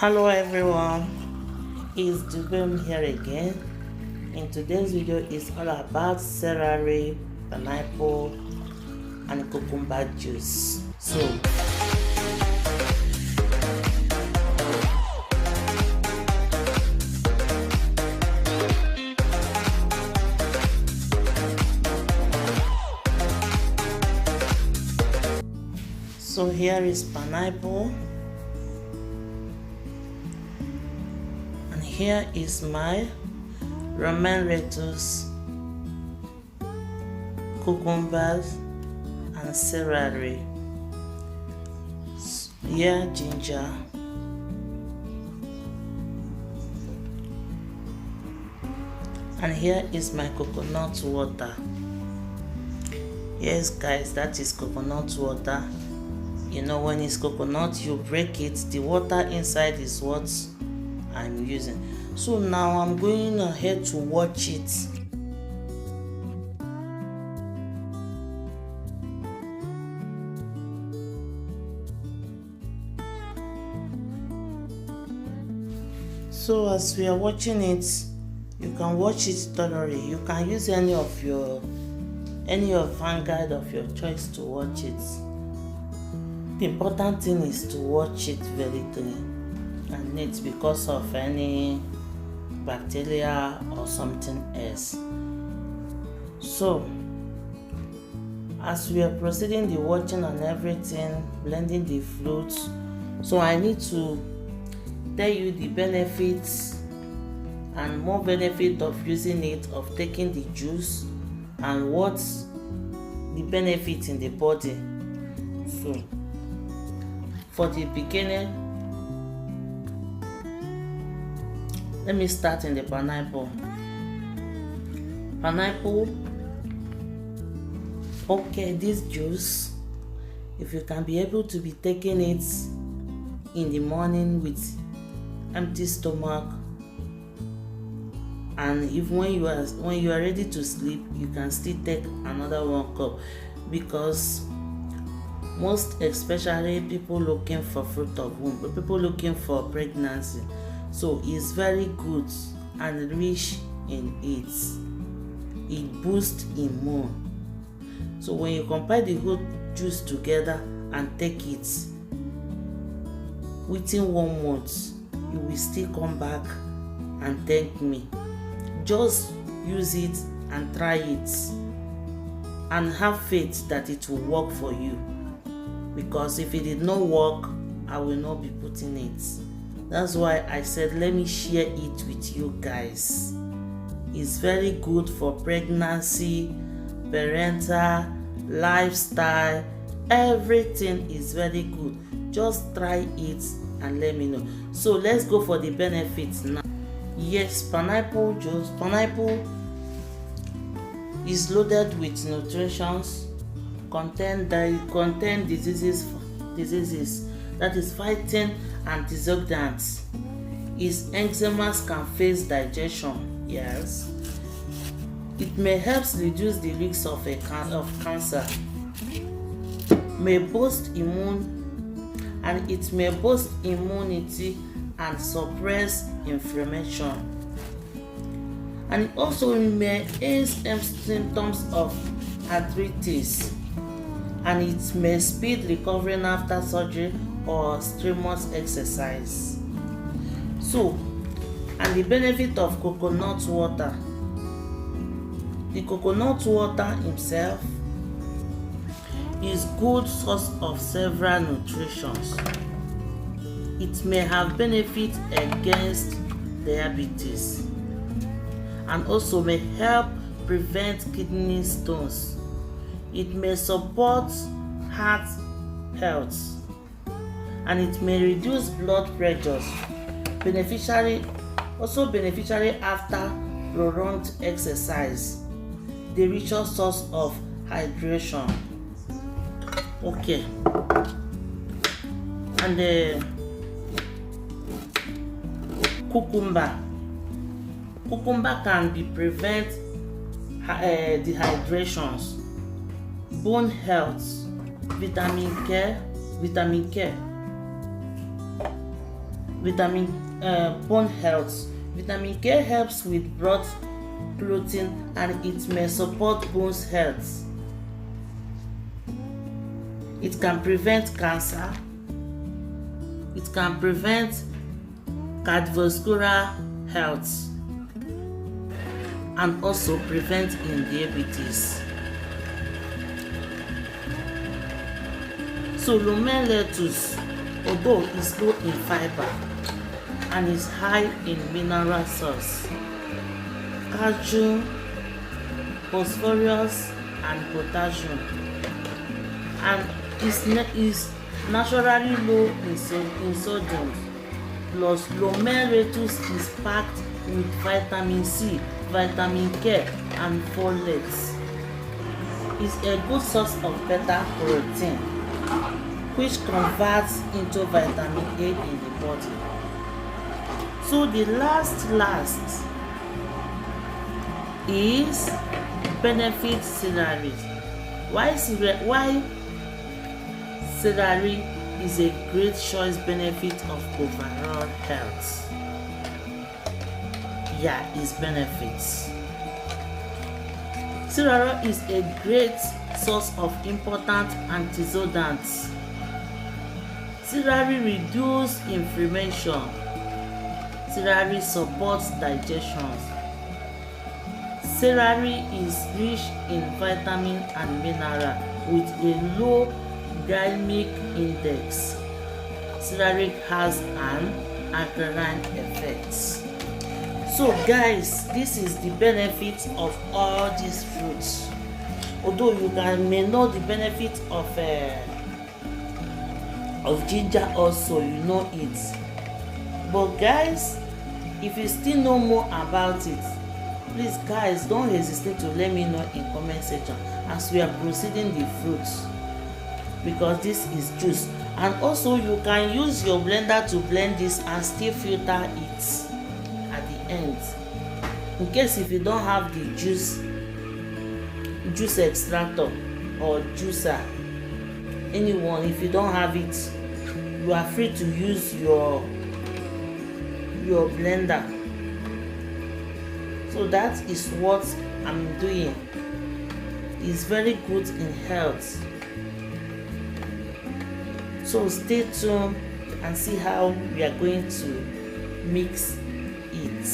Hello everyone, it's Dubem here again. In today's video is all about celery, pineapple and cucumber juice. So here is pineapple. Here is my romaine lettuce, cucumbers and celery. Here ginger, and here is my coconut water. Yes guys, that is coconut water. You know, when it's coconut, you break it, the water inside is what I'm using. So now I'm going ahead to watch it. So as we are watching it, you can watch it thoroughly. You can use any of Vanguard of your choice to watch it. The important thing is to watch it very clean and neat because of any bacteria or something else. So as we are proceeding the watching and everything, blending the fruits, so I need to tell you the benefits and more benefit of using it, of taking the juice, and what's the benefit in the body. So for the beginning, let me start in the pineapple. Okay, this juice, if you can be able to be taking it in the morning with empty stomach, and even when you are ready to sleep, you can still take another 1 cup, because most especially people looking for fruit of womb, people looking for pregnancy, so it's very good and rich in it boosts immune. So when you compare the whole juice together and take it within 1 month, you will still come back and thank me. Just use it and try it and have faith that it will work for you, because if it did not work, I will not be putting it. That's why I said let me share it with you guys. It's very good for pregnancy, parental, lifestyle, everything is very good. Just try it and let me know. So let's go for the benefits now. Yes, pineapple juice. Pineapple is loaded with nutrition, contain diseases that is fighting antioxidants. Its enzymes can face digestion. Yes, it may help reduce the risk of cancer. May boost it may boost immunity and suppress inflammation. And it also may ease symptoms of arthritis, and it may speed recovery after surgery or strenuous exercise. So, and the benefit of coconut water. The coconut water itself is good source of several nutritions. It may have benefit against diabetes and also may help prevent kidney stones. It may support heart health, and it may reduce blood pressures, beneficially after prolonged exercise. The richest source of hydration. Okay, and the cucumber can be prevent dehydrations, bone health, vitamin K, bone health. Vitamin K helps with blood clotting and it may support bones health. It can prevent cancer. It can prevent cardiovascular health and also prevent diabetes. So romaine lettuce, although is low in fiber and is high in mineral salts, calcium, phosphorus and potassium, and is naturally low in sodium. Plus romaine lettuce is packed with vitamin C, vitamin K and folate. It's a good source of beta protein which converts into vitamin A in the body. So the last is benefit celery. Why celery is a great choice benefit of overall health? Yeah, its benefits. Celery is a great source of important antioxidants. Celery reduces inflammation. Celery supports digestion. Celery is rich in vitamin and mineral with a low glycemic index. Celery has an alkaline effect. So guys, this is the benefits of all these fruits. Although you may know the benefit of ginger also, you know it. But guys, if you still know more about it, please guys don't hesitate to let me know in comment section as we are proceeding the fruits, because this is juice. And also you can use your blender to blend this and still filter it at the end, in case if you don't have the juice extractor or juicer, anyone, if you don't have it, you are free to use your blender. So that is what I'm doing. It's very good in health. So stay tuned and see how we are going to mix it.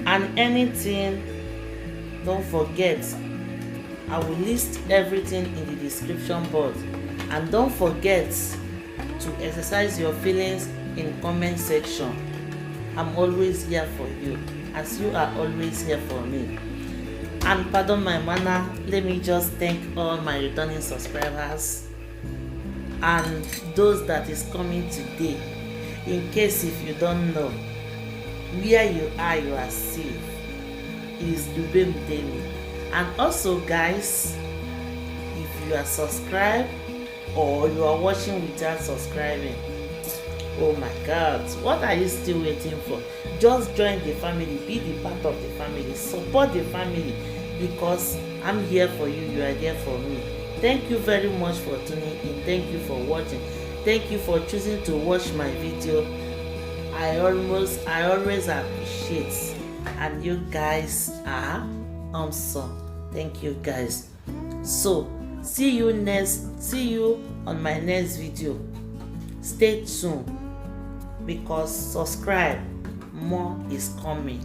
And anything, don't forget, I will list everything in the description box. And don't forget to exercise your feelings in comment section. I'm always here for you, as you are always here for me. And pardon my manner, let me just thank all my returning subscribers and those that is coming today. In case if you don't know, where you are safe. Is Dubem Demy. And also guys, if you are subscribed or you are watching without subscribing, oh my god, what are you still waiting for? Just join the family, be the part of the family, support the family, because I'm here for you, you are there for me. Thank you very much for tuning in. Thank you for watching. Thank you for choosing to watch my video. I always appreciate, and you guys are awesome. Thank you guys. So see you on my next video. Stay tuned, because subscribe, more is coming.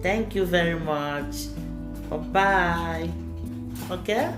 Thank you very much. Bye bye. Okay.